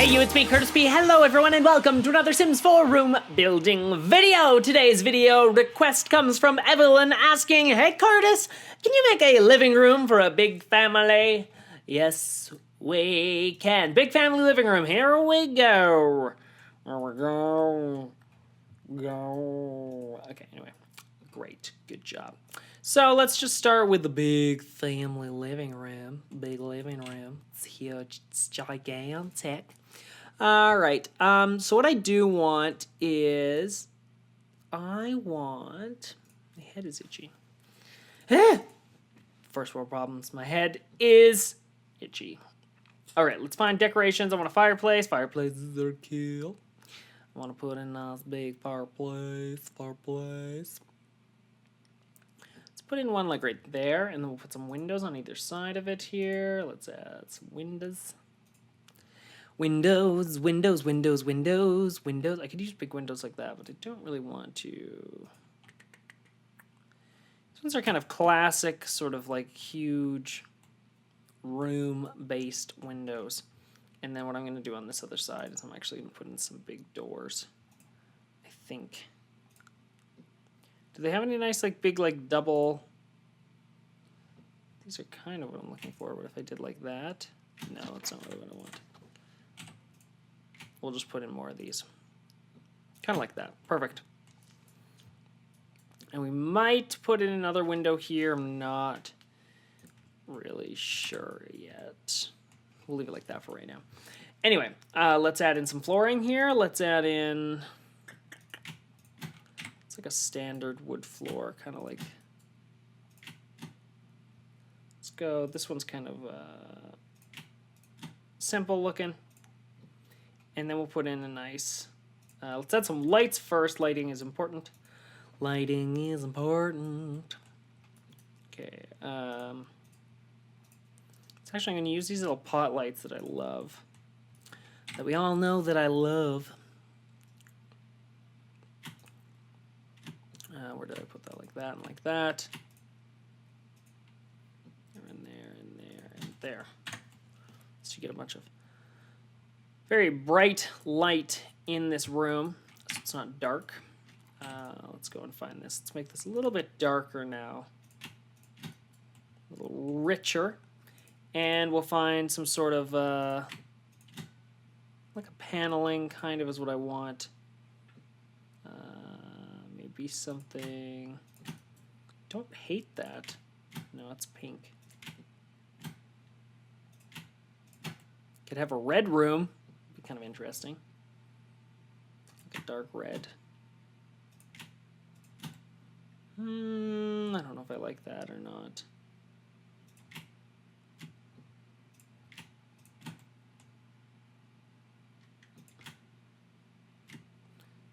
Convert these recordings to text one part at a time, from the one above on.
Hey you, it's me, Curtis P. Hello everyone and welcome to another Sims 4 room building video. Today's video request comes from Evelyn asking, hey Curtis, can you make a living room for a big family? Yes, we can. Big family living room, here we go. Here we go. Okay, anyway, great, good job. So let's just start with the big family living room. Big living room, it's huge, it's gigantic. All right, so what I do want is, my head is itchy. First world problems, my head is itchy. All right, let's find decorations. I want a fireplace. Fireplaces are cool. I want to put in a nice big fireplace. Let's put in one like right there, and then we'll put some windows on either side of it here. Let's add some windows. Windows. I could use big windows like that, but I don't really want to. These ones are kind of classic, sort of like huge room-based windows. And then what I'm going to do on this other side is I'm actually going to put in some big doors, I think. Do they have any nice, like, big, like, double... These are kind of what I'm looking for, but if I did like that... No, that's not really what I want. We'll just put in more of these. Kind of like that. Perfect. And we might put in another window here. I'm not really sure yet. We'll leave it like that for right now. Anyway, let's add in some flooring here. Let's add in... It's like a standard wood floor, kind of like... Let's go... This one's kind of simple looking. And then we'll put in a nice... let's add some lights first. Lighting is important. Lighting is important. Okay. It's actually, I'm going to use these little pot lights that I love. That we all know that I love. Where did I put that? Like that and like that. And there, and there, and there. So you get a bunch of very bright light in this room, so it's not dark. Let's go and find this. Let's make this a little bit darker now. A little richer. And we'll find some sort of, like a paneling kind of is what I want. Maybe something... Don't hate that. No, it's pink. Could have a red room. Be kind of interesting. Like a dark red. I don't know if I like that or not.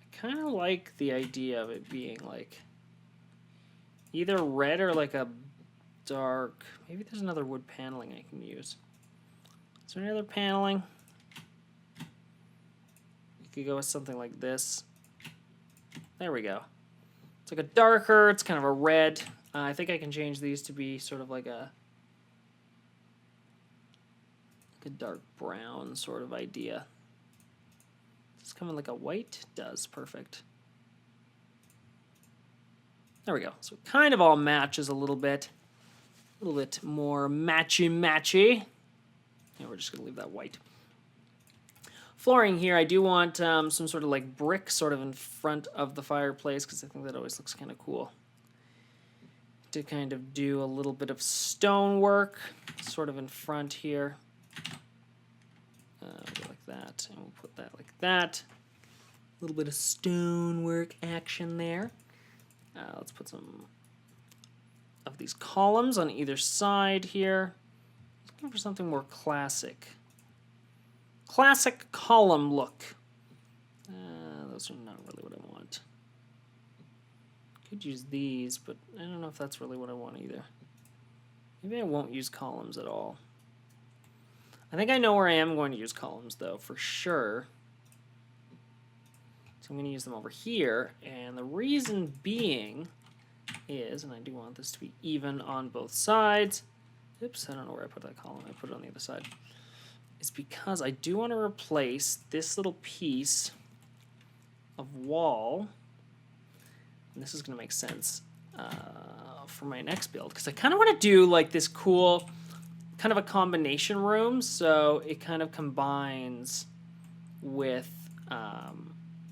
I kind of like the idea of it being like either red or like a dark. Maybe there's another wood paneling I can use. Is there any other paneling? You could go with something like this. There we go. It's like a darker, it's kind of a red. I think I can change these to be sort of like a dark brown sort of idea. Does this come in like a white? It does. Perfect. There we go. So it kind of all matches a little bit more matchy-matchy. Yeah, we're just going to leave that white. Flooring here, I do want some sort of like brick sort of in front of the fireplace because I think that always looks kind of cool. To kind of do a little bit of stonework sort of in front here. Like that, and we'll put that like that. A little bit of stonework action there. Let's put some of these columns on either side here. Looking for something more classic. Classic column look. Those are not really what I want. Could use these, but I don't know if that's really what I want either. Maybe I won't use columns at all. I think I know where I am going to use columns, though, for sure. So I'm going to use them over here, and the reason being is, and I do want this to be even on both sides. Oops, I don't know where I put that column. I put it on the other side. is because I do want to replace this little piece of wall, and this is going to make sense for my next build, because I kind of want to do like this cool kind of a combination room, so it kind of combines with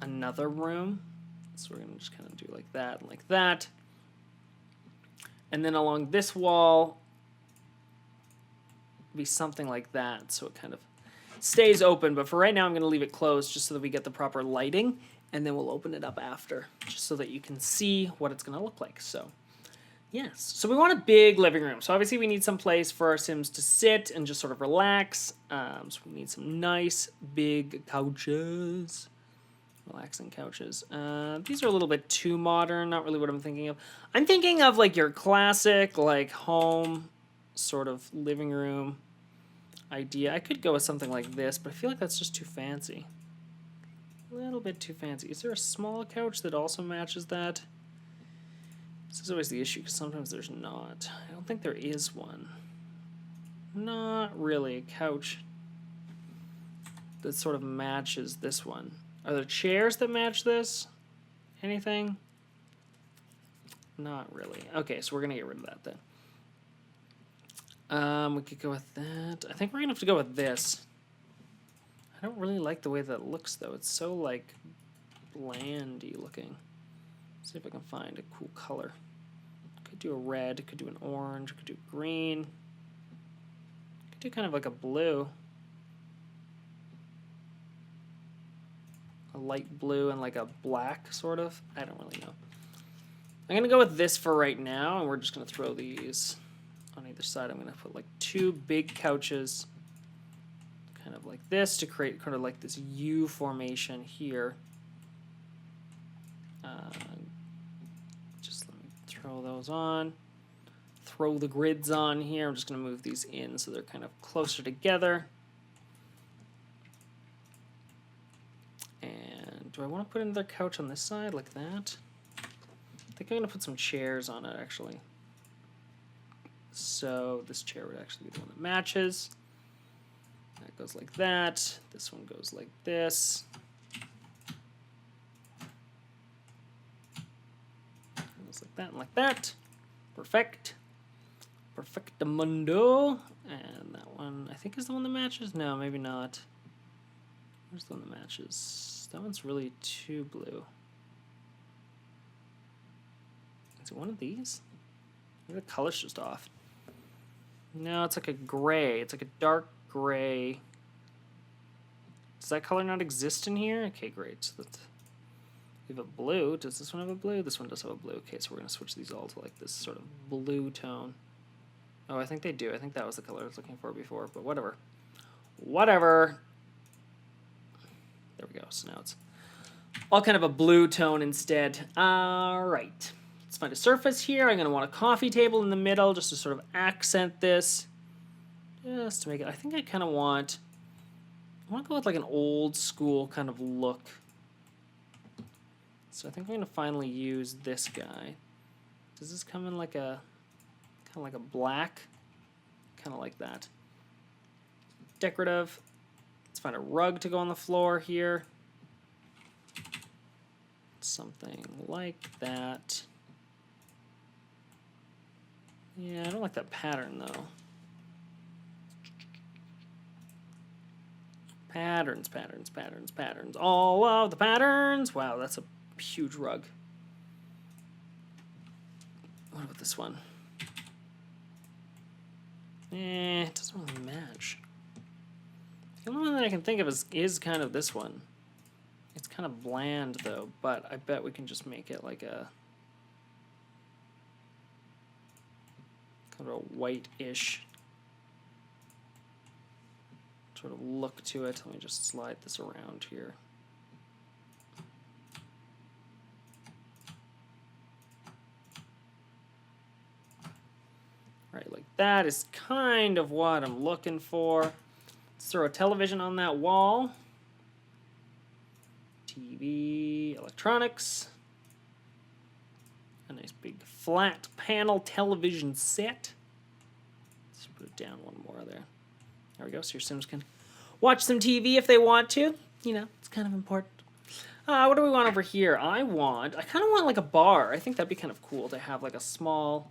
another room. So we're going to just kind of do like that and like that. And then along this wall, be something like that, so it kind of stays open. But for right now, I'm going to leave it closed just so that we get the proper lighting, and then we'll open it up after, just so that you can see what it's going to look like. So, yes. So we want a big living room. So obviously we need some place for our Sims to sit and just sort of relax. So we need some nice big couches. Relaxing couches. These are a little bit too modern, not really what I'm thinking of. I'm thinking of like your classic like home sort of living room idea. I could go with something like this, but I feel like that's just too fancy. A little bit too fancy. Is there a small couch that also matches that? This is always the issue, because sometimes there's not. I don't think there is one. Not really a couch that sort of matches this one. Are there chairs that match this? Anything? Not really. Okay, so we're going to get rid of that then. We could go with that. I think we're going to have to go with this. I don't really like the way that looks, though. It's so, like, blandy looking. Let's see if I can find a cool color. Could do a red, could do an orange, could do green. Could do kind of like a blue. A light blue and like a black, sort of. I don't really know. I'm going to go with this for right now, and we're just going to throw these on either side. I'm going to put like 2 big couches, kind of like this, to create kind of like this U formation here. Just let me throw those on. Throw the grids on here. I'm just going to move these in so they're kind of closer together. And do I want to put another couch on this side like that? I think I'm going to put some chairs on it, actually. So this chair would actually be the one that matches. That goes like that. This one goes like this. Goes like that and like that. Perfect. Perfectamundo. And that one, I think, is the one that matches. No, maybe not. Where's the one that matches? That one's really too blue. Is it one of these? Maybe the color's just off. No, it's like a gray. It's like a dark gray. Does that color not exist in here? Okay, great. So that's, we have a blue. Does this one have a blue? This one does have a blue. Okay, so we're going to switch these all to like this sort of blue tone. Oh, I think they do. I think that was the color I was looking for before, but whatever. Whatever. There we go. So now it's all kind of a blue tone instead. All right. Let's find a surface here. I'm going to want a coffee table in the middle just to sort of accent this. Just to make it, I think I kind of want, I want to go with like an old school kind of look. So I think I'm going to finally use this guy. Does this come in like a, kind of like a black? Kind of like that. Decorative. Let's find a rug to go on the floor here. Something like that. Yeah, I don't like that pattern, though. Patterns, patterns, patterns, patterns. All of the patterns. Wow, that's a huge rug. What about this one? It doesn't really match. The only one that I can think of is kind of this one. It's kind of bland, though, but I bet we can just make it like a kind of a white-ish sort of look to it. Let me just slide this around here. Right, like that is kind of what I'm looking for. Let's throw a television on that wall. TV, electronics. A nice big flat panel television set. Let's put it down one more there. There we go, so your Sims can watch some TV if they want to. You know, it's kind of important. What do we want over here? I kind of want like a bar. I think that'd be kind of cool to have like a small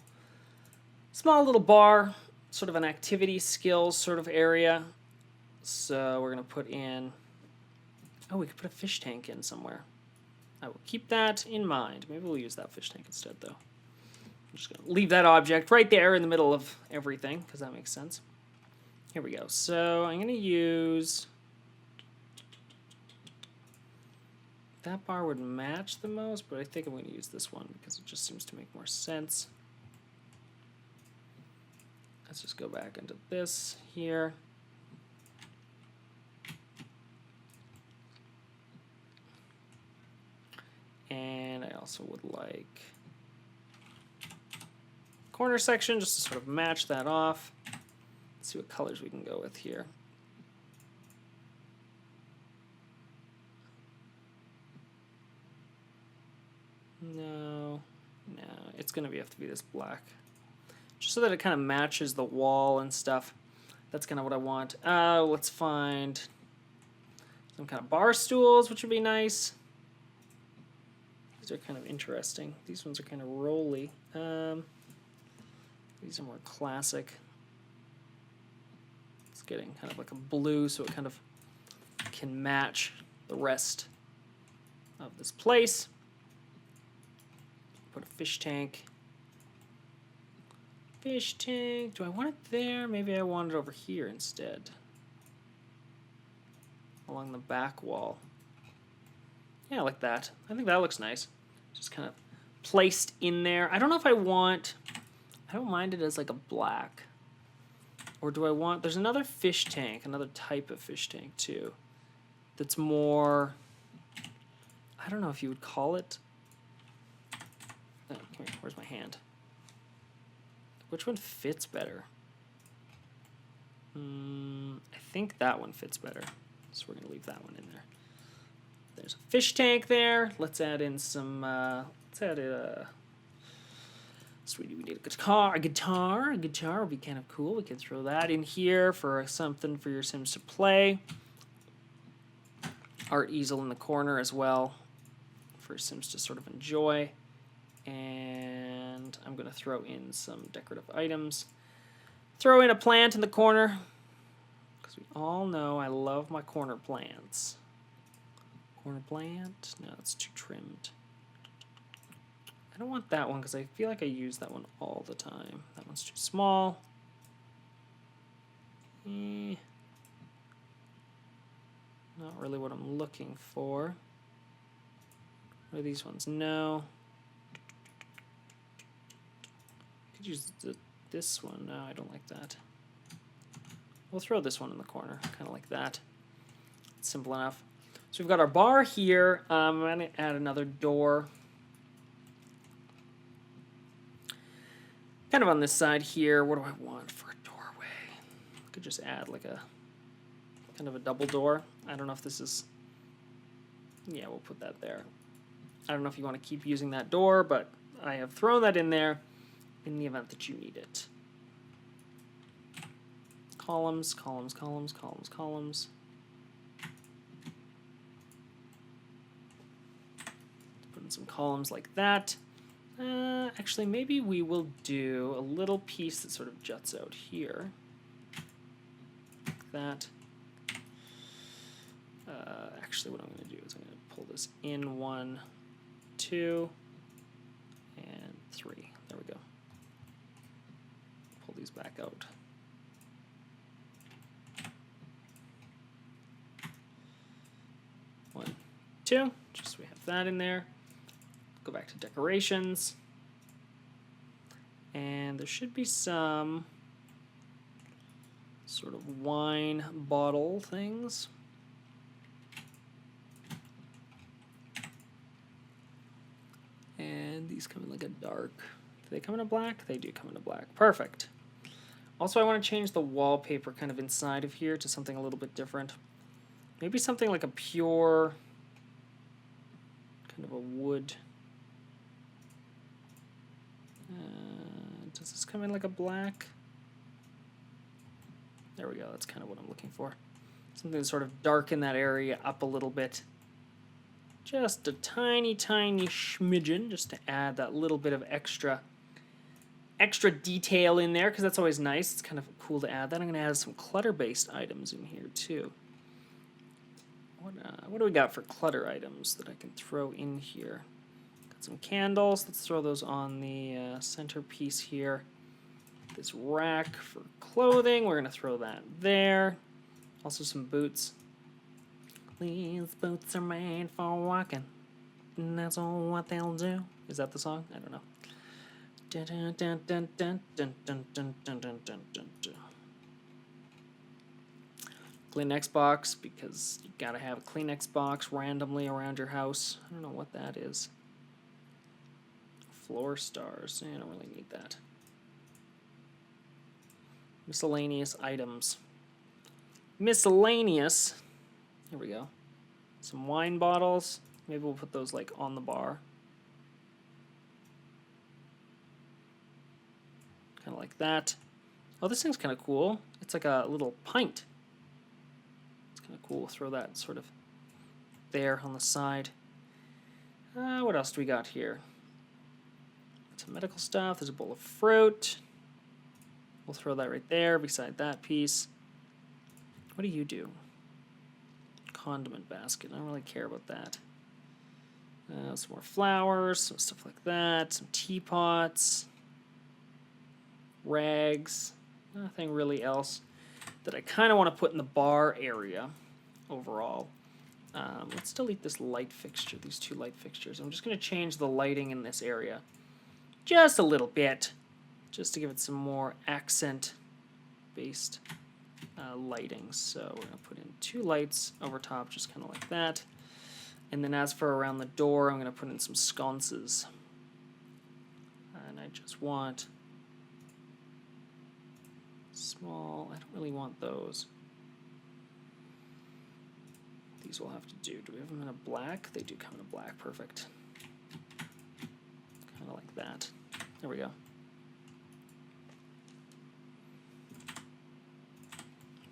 little bar, sort of an activity skills sort of area. So we're going to put in, oh, we could put a fish tank in somewhere. I will keep that in mind. Maybe we'll use that fish tank instead, though. I'm just going to leave that object right there in the middle of everything, because that makes sense. Here we go. So I'm going to use... That bar would match the most, but I think I'm going to use this one because it just seems to make more sense. Let's just go back into this here. And I also would like corner section just to sort of match that off. Let's see what colors we can go with here. No, it's going to have to be this black. Just so that it kind of matches the wall and stuff. That's kind of what I want. Let's find some kind of bar stools, which would be nice. These are kind of interesting. These ones are kind of rolly. These are more classic. It's getting kind of like a blue, so it kind of can match the rest of this place. Put a fish tank. Fish tank. Do I want it there? Maybe I want it over here instead. Along the back wall. Yeah, like that. I think that looks nice. Just kind of placed in there. I don't know if I want... I don't mind it as like a black. Or do I want... There's another fish tank, another type of fish tank too. That's more... I don't know if you would call it... Oh, come here. Where's my hand? Which one fits better? I think that one fits better. So we're going to leave that one in there. There's a fish tank there. Let's add in some... let's add in a... Sweetie, we need a guitar. A guitar would be kind of cool. We can throw that in here for something for your Sims to play. Art easel in the corner as well for Sims to sort of enjoy. And I'm going to throw in some decorative items. Throw in a plant in the corner. Because we all know I love my corner plants. Corner plant? No, it's too trimmed. I don't want that one because I feel like I use that one all the time. That one's too small. Not really what I'm looking for. What are these ones? No. Could use this one. No, I don't like that. We'll throw this one in the corner, kind of like that. It's simple enough. So we've got our bar here. I'm going to add another door. Kind of on this side here. What do I want for a doorway? I could just add like a kind of a double door. I don't know if this is... Yeah, we'll put that there. I don't know if you want to keep using that door, but I have thrown that in there in the event that you need it. Columns, columns, columns, columns, columns. Put in some columns like that. Actually, maybe we will do a little piece that sort of juts out here. Like that. Actually, what I'm going to do is I'm going to pull this in 1, 2, and 3. There we go. Pull these back out. One, 2, just so we have that in there. Go back to decorations. And there should be some sort of wine bottle things. And these come in like a dark. Do they come in a black? They do come in a black. Perfect. Also, I want to change the wallpaper kind of inside of here to something a little bit different. Maybe something like a pure kind of a wood. Does this come in like a black? There we go. That's kind of what I'm looking for. Something to sort of darken that area up a little bit. Just a tiny, tiny smidgen, just to add that little bit of extra detail in there, because that's always nice. It's kind of cool to add that. I'm going to add some clutter-based items in here, too. What do we got for clutter items that I can throw in here? Got some candles. Let's throw those on the centerpiece here. This rack for clothing, we're going to throw that there. Also some boots. These boots are made for walking, and that's all what they'll do. Is that the song? I don't know. Kleenex box, because you gotta have a Kleenex box randomly around your house. I don't know what that is. Floor stars. I don't really need that. Miscellaneous items. Miscellaneous. Here we go. Some wine bottles. Maybe we'll put those like on the bar. Kind of like that. Oh, this thing's kind of cool. It's like a little pint. It's kind of cool. We'll throw that sort of there on the side. What else do we got here? Some medical stuff. There's a bowl of fruit. We'll throw that right there beside that piece. What do you do? Condiment basket. I don't really care about that. Some more flowers, some stuff like that. Some teapots. Rags. Nothing really else that I kind of want to put in the bar area overall. Let's delete this light fixture, these two light fixtures. I'm just going to change the lighting in this area just a little bit, just to give it some more accent-based lighting. So we're going to put in two lights over top, just kind of like that. And then as for around the door, I'm going to put in some sconces. And I just want small, I don't really want those. These will have to do. Do we have them in a black? They do come in a black, perfect. Kind of like that. There we go.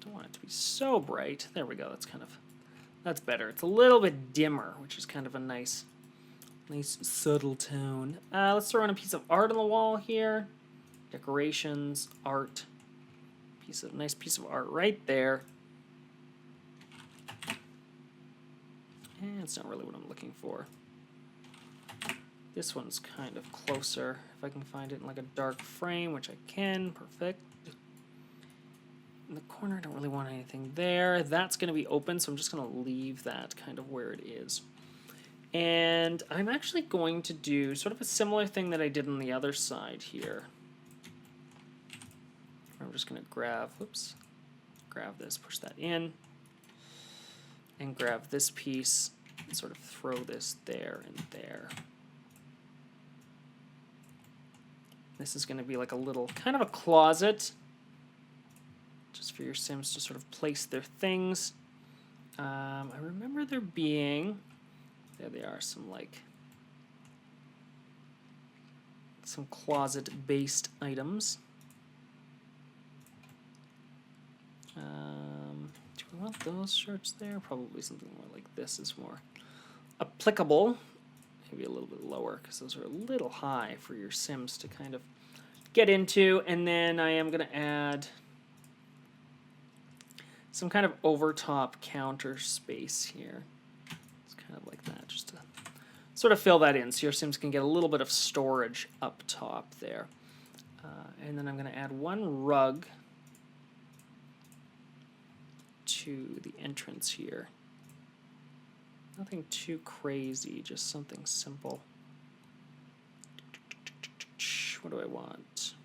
Don't want it to be so bright. There we go. That's better. It's a little bit dimmer, which is kind of a nice subtle tone. Let's throw in a piece of art on the wall here. Decorations, art. Nice piece of art right there. And it's not really what I'm looking for. This one's kind of closer. If I can find it in like a dark frame, which I can, perfect. In the corner, I don't really want anything there. That's going to be open, so I'm just going to leave that kind of where it is. And I'm actually going to do sort of a similar thing that I did on the other side here. I'm just going to grab this, push that in, and grab this piece and sort of throw this there and there. This is going to be like a little, kind of a closet, just for your Sims to sort of place their things. I remember there being, there they are, some closet-based items. Do we want those shirts there? Probably something more like this is more applicable. Maybe a little bit lower, because those are a little high for your Sims to kind of get into. And then I am going to add some kind of overtop counter space here. It's kind of like that, just to sort of fill that in, so your Sims can get a little bit of storage up top there. And then I'm going to add one rug to the entrance here. Nothing too crazy, just something simple. What do I want?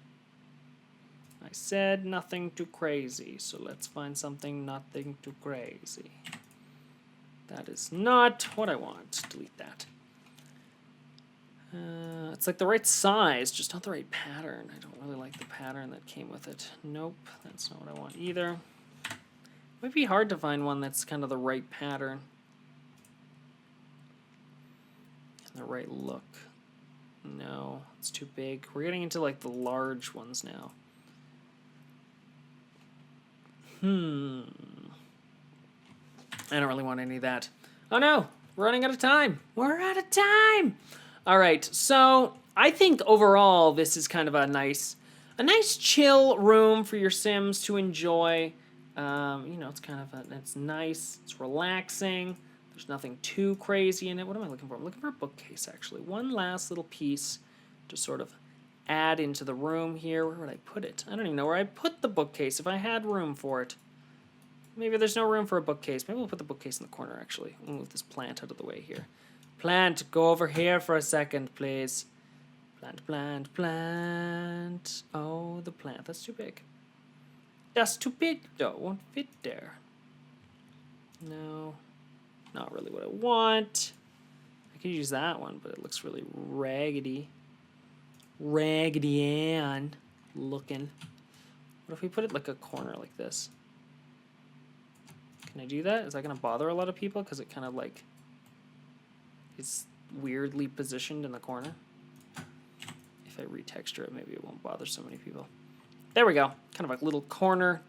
I said nothing too crazy, so let's find something nothing too crazy. That is not what I want. Delete that. It's like the right size, just not the right pattern. I don't really like the pattern that came with it. Nope, that's not what I want either. Might be hard to find one that's kind of the right pattern and the right look. No, it's too big. We're getting into like the large ones now. I don't really want any of that. Oh no, we're running out of time. We're out of time. All right, so I think overall this is kind of a nice chill room for your Sims to enjoy. You know, it's kind of it's nice, it's relaxing. There's nothing too crazy in it. What am I looking for? I'm looking for a bookcase, actually. One last little piece to sort of add into the room here. Where would I put it? I don't even know where I'd put the bookcase if I had room for it. Maybe there's no room for a bookcase. Maybe we'll put the bookcase in the corner, actually. We'll move this plant out of the way here. Plant, go over here for a second, please. Plant, plant, plant. Oh, the plant. That's too big. That's too big, though. It won't fit there. No. Not really what I want. I could use that one, but it looks really raggedy. Raggedy Ann looking. What if we put it like a corner like this? Can I do that? Is that going to bother a lot of people? Because it kind of like is weirdly positioned in the corner. If I retexture it, maybe it won't bother so many people. There we go. Kind of a little corner,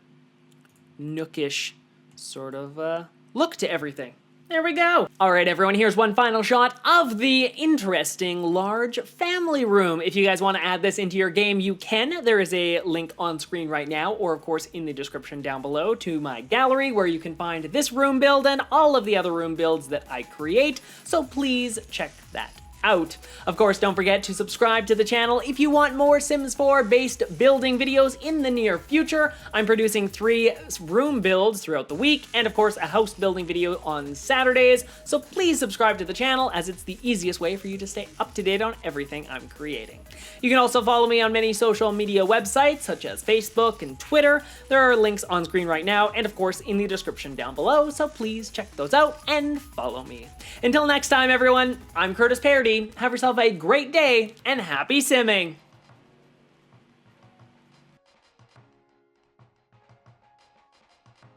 nookish sort of look to everything. There we go. All right, everyone, here's one final shot of the interesting large family room. If you guys want to add this into your game, you can. There is a link on screen right now, or of course in the description down below, to my gallery where you can find this room build and all of the other room builds that I create. So please check that out. Of course, don't forget to subscribe to the channel if you want more Sims 4 based building videos in the near future. I'm producing 3 room builds throughout the week, and of course a house building video on Saturdays, so please subscribe to the channel as it's the easiest way for you to stay up to date on everything I'm creating. You can also follow me on many social media websites such as Facebook and Twitter. There are links on screen right now and of course in the description down below, so please check those out and follow me. Until next time, everyone, I'm Curtis Paradis. Have yourself a great day and happy simming!